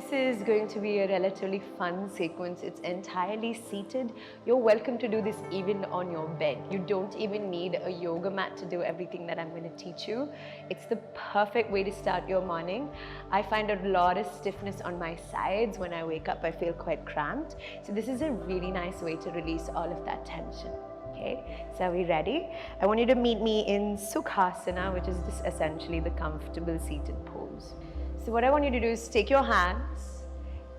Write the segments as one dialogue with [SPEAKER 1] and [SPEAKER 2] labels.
[SPEAKER 1] this is going to be a relatively fun sequence. It's entirely seated. You're welcome to do this even on your bed. You don't even need a yoga mat to do everything that I'm going to teach you. It's the perfect way to start your morning. I find a lot of stiffness on my sides. When I wake up, I feel quite cramped. So this is a really nice way to release all of that tension. Okay, so are we ready? I want you to meet me in Sukhasana, which is just essentially the comfortable seated pose. So what I want you to do is take your hands,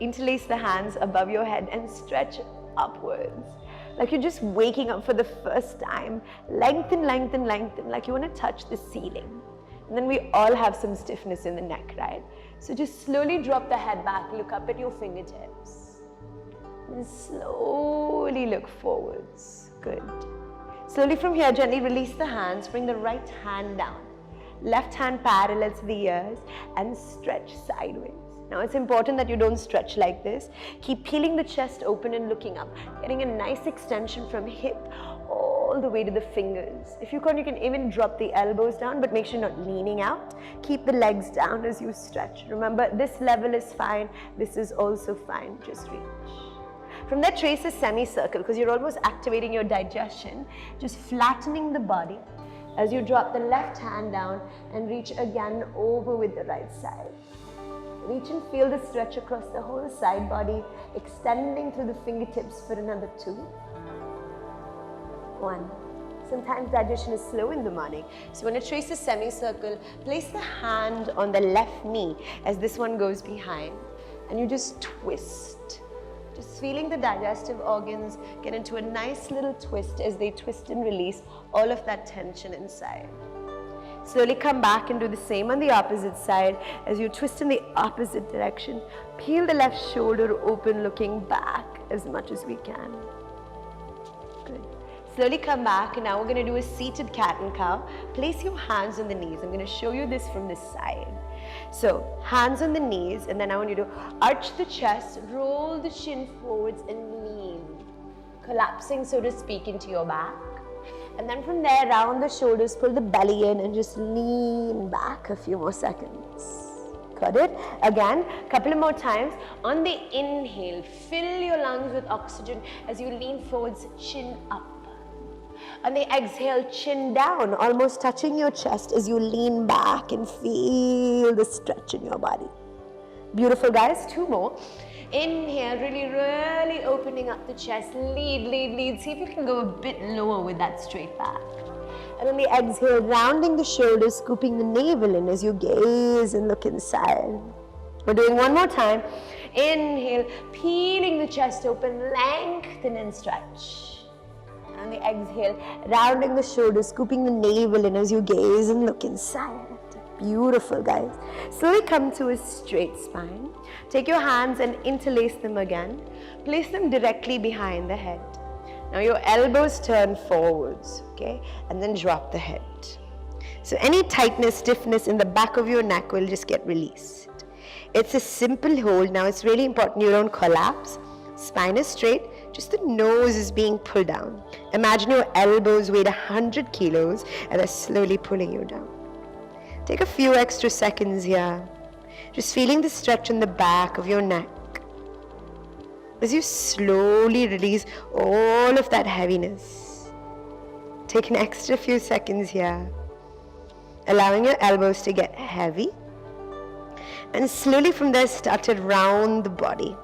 [SPEAKER 1] interlace the hands above your head and stretch upwards. Like you're just waking up for the first time. Lengthen, lengthen, lengthen, like you want to touch the ceiling. And then we all have some stiffness in the neck, right? So just slowly drop the head back, look up at your fingertips. And slowly look forwards. Good. Slowly from here, gently release the hands, bring the right hand down. Left hand parallel to the ears and stretch sideways. Now it's important that you don't stretch like this. Keep peeling the chest open and looking up, getting a nice extension from hip all the way to the fingers. If you can even drop the elbows down, but make sure you're not leaning out. Keep the legs down as you stretch. Remember, this level is fine. This is also fine. Just reach. From there, trace a semicircle because you're almost activating your digestion. Just flattening the body as you drop the left hand down and reach again over with the right side. Reach and feel the stretch across the whole side body, extending through the fingertips for another 2. 1. Sometimes digestion is slow in the morning. So when you trace a semicircle, place the hand on the left knee as this one goes behind. And you just twist. Just feeling the digestive organs get into a nice little twist as they twist and release all of that tension inside. Slowly come back and do the same on the opposite side as you twist in the opposite direction. Peel the left shoulder open, looking back as much as we can. Good. Slowly come back, and now we're going to do a seated cat and cow. Place your hands on the knees. I'm going to show you this from this side. So, hands on the knees, and then I want you to arch the chest, roll the chin forwards and lean, collapsing, so to speak, into your back. And then from there, round the shoulders, pull the belly in and just lean back a few more seconds. Got it? Again, a couple of more times. On the inhale, fill your lungs with oxygen as you lean forwards, chin up. On the exhale, chin down, almost touching your chest as you lean back and feel the stretch in your body. Beautiful, guys. 2 more. Inhale, really opening up the chest. Lead, lead, lead. See if you can go a bit lower with that straight back. And on the exhale, rounding the shoulders, scooping the navel in as you gaze and look inside. We're doing 1 more time. Inhale, peeling the chest open, lengthen and stretch. And the exhale, rounding the shoulders, scooping the navel in as you gaze and look inside. Beautiful, guys. Slowly come to a straight spine. Take your hands and interlace them again. Place them directly behind the head. Now your elbows turn forwards, okay? And then drop the head. So any tightness, stiffness in the back of your neck will just get released. It's a simple hold. Now it's really important you don't collapse. Spine is straight. Just the nose is being pulled down. Imagine your elbows weigh 100 kilos and they're slowly pulling you down. Take a few extra seconds here. Just feeling the stretch in the back of your neck. As you slowly release all of that heaviness. Take an extra few seconds here. Allowing your elbows to get heavy. And slowly from there start to round the body.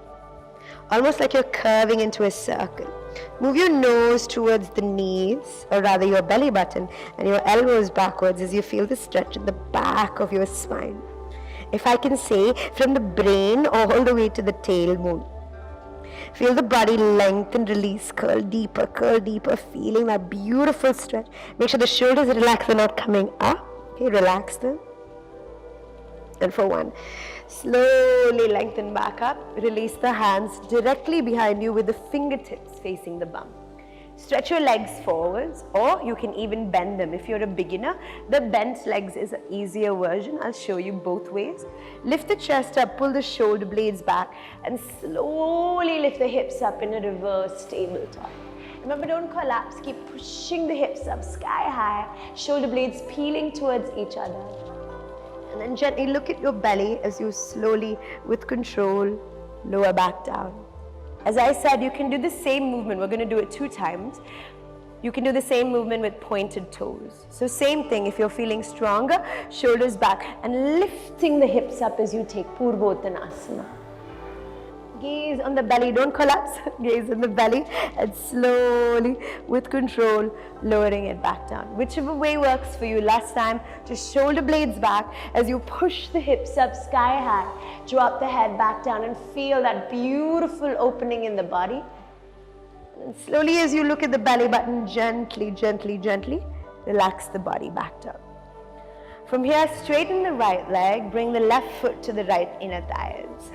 [SPEAKER 1] Almost like you're curving into a circle. Move your nose towards the knees, or rather your belly button, and your elbows backwards as you feel the stretch in the back of your spine. If I can say, from the brain all the way to the tailbone. Feel the body lengthen, release, curl deeper, feeling that beautiful stretch. Make sure the shoulders relax, they're not coming up. Okay, relax them. And for 1. Slowly lengthen back up. Release the hands directly behind you with the fingertips facing the bum. Stretch your legs forwards, or you can even bend them. If you're a beginner, the bent legs is an easier version. I'll show you both ways. Lift the chest up, pull the shoulder blades back, and slowly lift the hips up in a reverse tabletop. Remember, don't collapse. Keep pushing the hips up sky high. Shoulder blades peeling towards each other. And then gently look at your belly as you slowly, with control, lower back down. As I said, you can do the same movement. We're going to do it 2 times. You can do the same movement with pointed toes. So same thing, if you're feeling stronger, shoulders back and lifting the hips up as you take Purvottanasana. Gaze on the belly, don't collapse, gaze on the belly and slowly, with control, lowering it back down. Whichever way works for you. Last time, just shoulder blades back as you push the hips up sky high. Drop the head back down and feel that beautiful opening in the body. And slowly as you look at the belly button, gently, gently, gently, relax the body back down. From here, straighten the right leg, bring the left foot to the right inner thighs.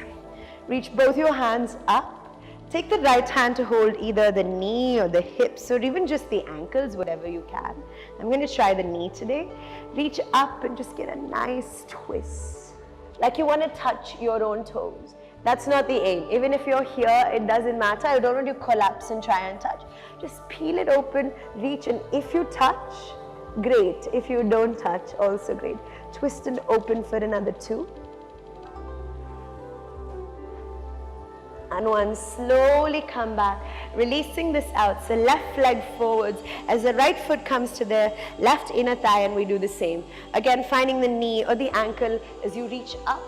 [SPEAKER 1] Reach both your hands up. Take the right hand to hold either the knee or the hips or even just the ankles, whatever you can. I'm going to try the knee today. Reach up and just get a nice twist. Like you want to touch your own toes. That's not the aim. Even if you're here, it doesn't matter. I don't want you to collapse and try and touch. Just peel it open, reach, and if you touch, great. If you don't touch, also great. Twist and open for another 2. And 1, slowly come back, releasing this out. So left leg forwards as the right foot comes to the left inner thigh, and we do the same. Again, finding the knee or the ankle as you reach up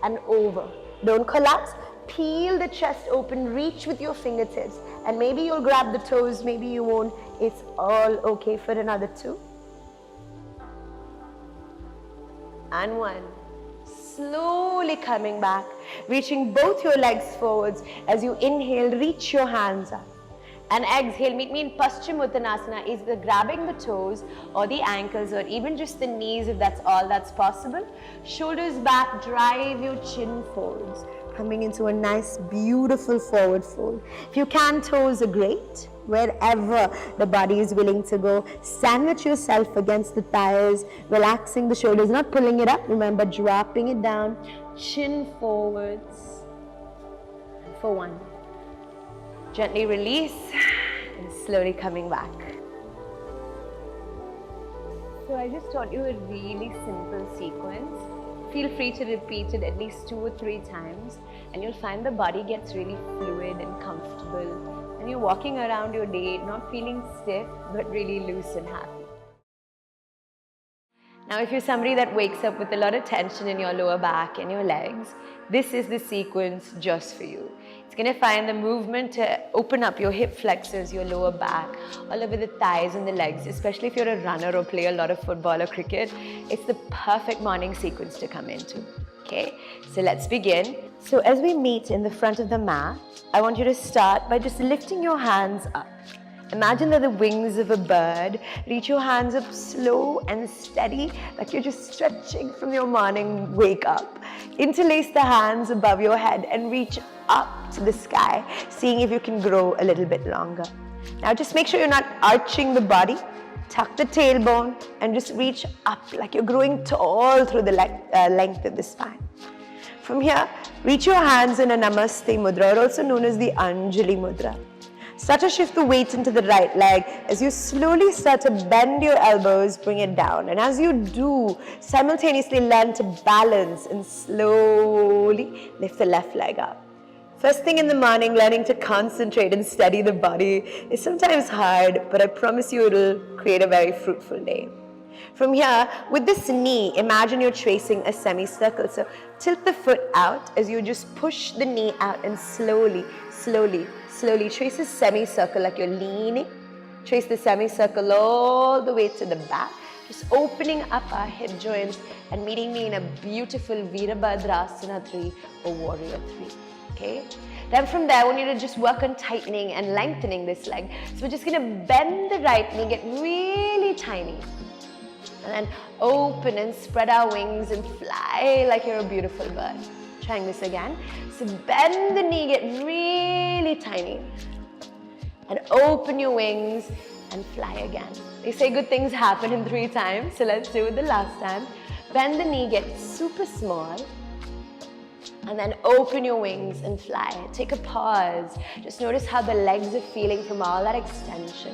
[SPEAKER 1] and over. Don't collapse. Peel the chest open, reach with your fingertips, and maybe you'll grab the toes, maybe you won't. It's all okay for another 2. And 1. Slowly coming back, reaching both your legs forwards. As you inhale, reach your hands up. And exhale, meet me in Paschimottanasana, either grabbing the toes or the ankles or even just the knees if that's all that's possible. Shoulders back, drive your chin forwards. Coming into a nice, beautiful forward fold. If you can, toes are great. Wherever the body is willing to go, sandwich yourself against the thighs, relaxing the shoulders, not pulling it up. Remember, dropping it down, chin forwards. For 1. Gently release and slowly coming back. So I just taught you a really simple sequence. Feel free to repeat it at least 2 or 3 times, and you'll find the body gets really fluid and comfortable. And you're walking around your day not feeling stiff, but really loose and happy. Now, if you're somebody that wakes up with a lot of tension in your lower back and your legs, this is the sequence just for you. It's going to find the movement to open up your hip flexors, your lower back, all over the thighs and the legs, especially if you're a runner or play a lot of football or cricket. It's the perfect morning sequence to come into. Okay, so let's begin. So as we meet in the front of the mat, I want you to start by just lifting your hands up. Imagine they're the wings of a bird. Reach your hands up slow and steady, like you're just stretching from your morning wake up. Interlace the hands above your head and reach up to the sky, seeing if you can grow a little bit longer. Now just make sure you're not arching the body. Tuck the tailbone and just reach up like you're growing tall through the length of the spine. From here, reach your hands in a Namaste Mudra, or also known as the Anjali Mudra. Start to shift the weight into the right leg. As you slowly start to bend your elbows, bring it down. And as you do, simultaneously learn to balance and slowly lift the left leg up. First thing in the morning, learning to concentrate and steady the body is sometimes hard, but I promise you it'll create a very fruitful day. From here, with this knee, imagine you're tracing a semicircle. So tilt the foot out as you just push the knee out and slowly, slowly, slowly trace a semicircle like you're leaning. Trace the semicircle all the way to the back. Just opening up our hip joints and meeting me in a beautiful Virabhadrasana 3 or Warrior 3. Okay? Then from there, I want you to just work on tightening and lengthening this leg. So we're just going to bend the right knee, get really tiny. And then open and spread our wings and fly like you're a beautiful bird. Trying this again. So bend the knee, get really tiny. And open your wings and fly again. They say good things happen in 3 times. So let's do it the last time. Bend the knee, get super small. And then open your wings and fly. Take a pause. Just notice how the legs are feeling from all that extension.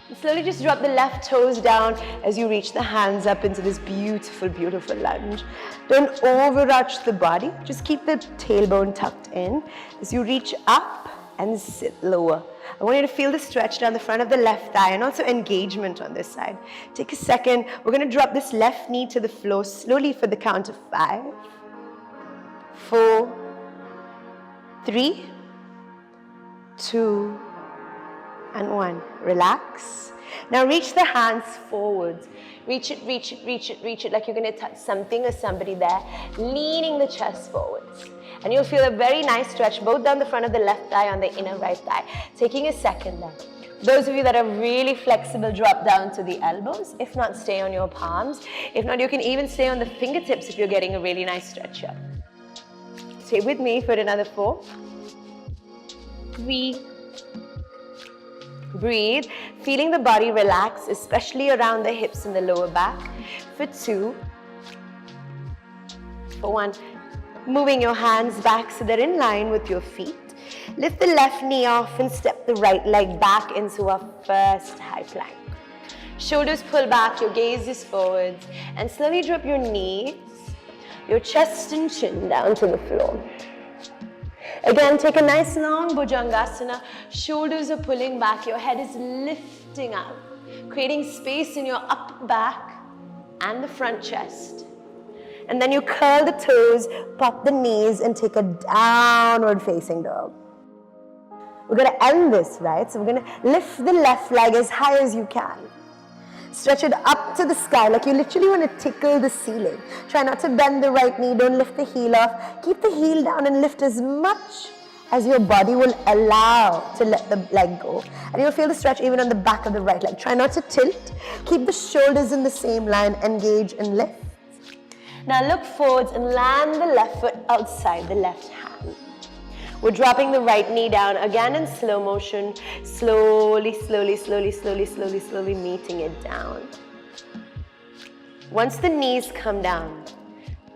[SPEAKER 1] And slowly just drop the left toes down as you reach the hands up into this beautiful, beautiful lunge. Don't overarch the body. Just keep the tailbone tucked in as you reach up and sit lower. I want you to feel the stretch down the front of the left thigh and also engagement on this side. Take a second. We're going to drop this left knee to the floor slowly for the count of 5, 4, 3, 2, and 1. Relax. Now reach the hands forwards. Reach it, reach it, reach it, reach it like you're going to touch something or somebody there. Leaning the chest forwards. And you'll feel a very nice stretch both down the front of the left thigh and the inner right thigh. Taking a second there. Those of you that are really flexible, drop down to the elbows. If not, stay on your palms. If not, you can even stay on the fingertips if you're getting a really nice stretch here. Stay with me for another 4, 3, breathe, feeling the body relax, especially around the hips and the lower back. For 2, for 1, moving your hands back so they're in line with your feet. Lift the left knee off and step the right leg back into our first high plank. Shoulders pull back, your gaze is forwards, and slowly drop your knees, your chest and chin down to the floor. Again, take a nice long Bhujangasana. Shoulders are pulling back, your head is lifting up, creating space in your upper back and the front chest. And then you curl the toes, pop the knees, and take a downward facing dog. We're going to end this, right? So we're going to lift the left leg as high as you can. Stretch it up to the sky like you literally want to tickle the ceiling. Try not to bend the right knee. Don't lift the heel off. Keep the heel down and lift as much as your body will allow to let the leg go. And you'll feel the stretch even on the back of the right leg. Try not to tilt. Keep the shoulders in the same line. Engage and lift. Now look forwards and land the left foot outside the left hand. We're dropping the right knee down again in slow motion, slowly, slowly, slowly, slowly, slowly, slowly meeting it down. Once the knees come down,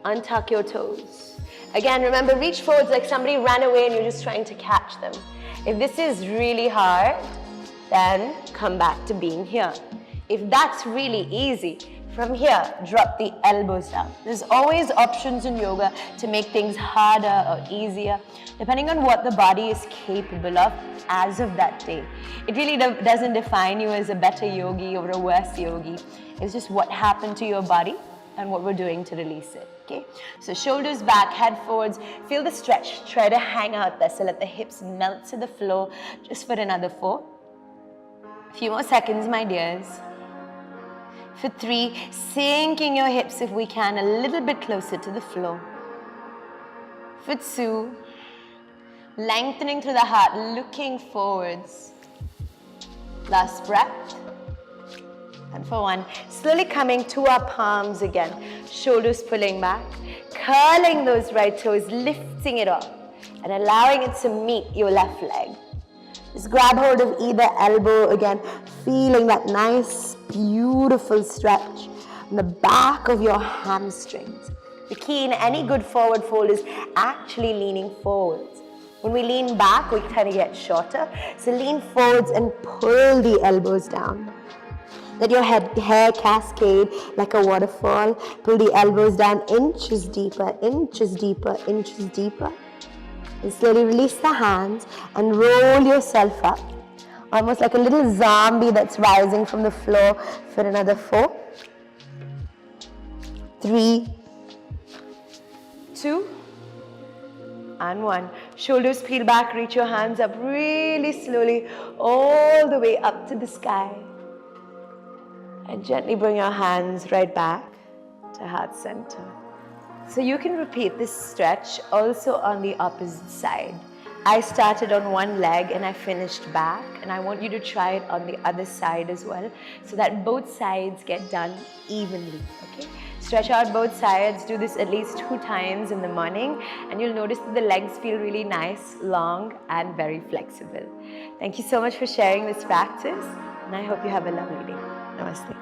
[SPEAKER 1] untuck your toes. Again, remember, reach forwards like somebody ran away and you're just trying to catch them. If this is really hard, then come back to being here. If that's really easy, from here, drop the elbows down. There's always options in yoga to make things harder or easier, depending on what the body is capable of as of that day. It really doesn't define you as a better yogi or a worse yogi. It's just what happened to your body and what we're doing to release it, okay? So shoulders back, head forwards, feel the stretch. Try to hang out there, so let the hips melt to the floor just for another 4. A few more seconds, my dears. For 3, sinking your hips if we can a little bit closer to the floor. For 2, lengthening through the heart, looking forwards. Last breath. And for 1, slowly coming to our palms again. Shoulders pulling back, curling those right toes, lifting it up, and allowing it to meet your left leg. Just grab hold of either elbow again, feeling that nice, beautiful stretch on the back of your hamstrings. The key in any good forward fold is actually leaning forwards. When we lean back, we kind of get shorter. So lean forwards and pull the elbows down. Let your hair cascade like a waterfall. Pull the elbows down inches deeper, inches deeper, inches deeper. And slowly release the hands and roll yourself up. Almost like a little zombie that's rising from the floor for another 4, 3, 2, and 1. Shoulders peel back, reach your hands up really slowly all the way up to the sky. And gently bring your hands right back to heart center. So you can repeat this stretch also on the opposite side. I started on one leg and I finished back, and I want you to try it on the other side as well, so that both sides get done evenly, okay? Stretch out both sides, do this at least 2 times in the morning, and you'll notice that the legs feel really nice, long, and very flexible. Thank you so much for sharing this practice, and I hope you have a lovely day. Namaste.